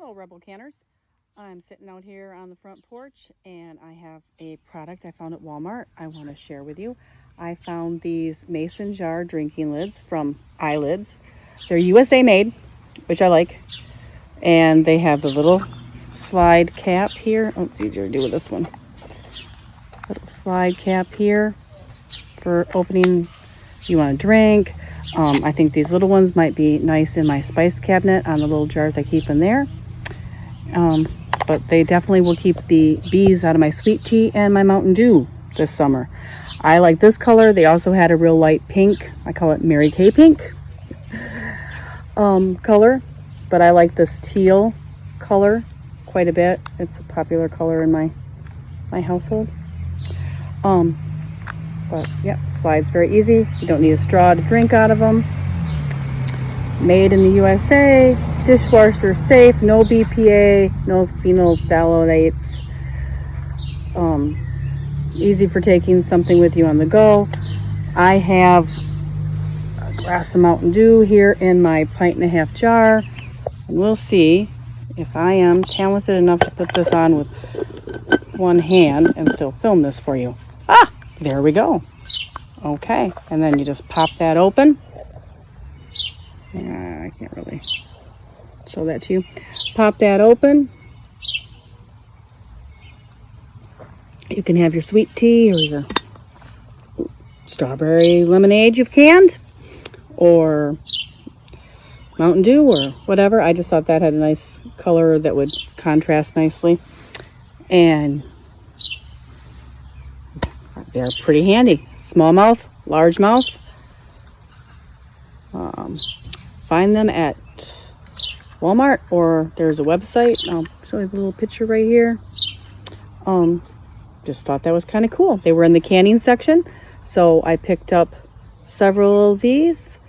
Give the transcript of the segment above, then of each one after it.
Hello Rebel Canners. I'm sitting out here on the front porch and I have a product I found at Walmart I want to share with you. I found these mason jar drinking lids from iLids. They're USA made, which I like. And they have the little slide cap here. Oh, it's easier to do with this one. Little slide cap here for opening if you want to drink. I think these little ones might be nice in my spice cabinet on the little jars I keep in there. But they definitely will keep the bees out of my sweet tea and my Mountain Dew this summer. I like this color. They also had a real light pink. I call it Mary Kay pink color. But I like this teal color quite a bit. It's a popular color in my household. But yeah, slides very easy. You don't need a straw to drink out of them. Made in the USA, dishwasher safe, no BPA, no phenolphthalates. Easy for taking something with you on the go. I have a glass of Mountain Dew here in my 1.5-pint jar. And we'll see if I am talented enough to put this on with one hand and still film this for you. Ah, there we go. Okay, and then you just pop that open. I can't really show that to you. Pop that open. You can have your sweet tea or your strawberry lemonade you've canned, or Mountain Dew or whatever. I just thought that had a nice color that would contrast nicely. And they're pretty handy. Small mouth, large mouth. Find them at Walmart, or there's a website. I'll show you the little picture right here. Just thought that was kind of cool. They were in the canning section, so I picked up several of these.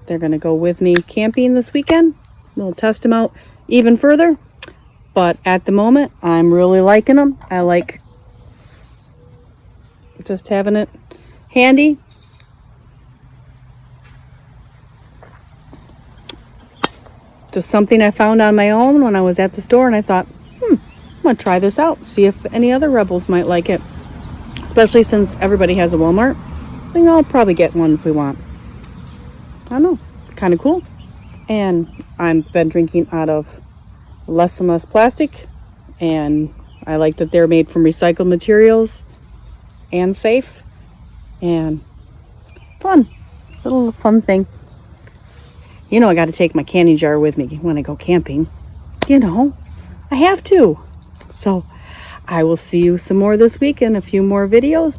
They're going to go with me camping this weekend. We'll test them out even further. But at the moment, I'm really liking them. I like just having it handy. Just something I found on my own when I was at the store, and I thought, I'm going to try this out. See if any other Rebels might like it. Especially since everybody has a Walmart. I think I'll probably get one if we want. I don't know. Kind of cool. And I've been drinking out of less and less plastic. And I like that they're made from recycled materials and safe. And fun. Little fun thing. You know, I got to take my candy jar with me when I go camping. You know, I have to. So I will see you some more this week in a few more videos.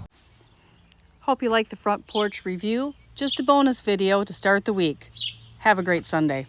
Hope you like the front porch review. Just a bonus video to start the week. Have a great Sunday.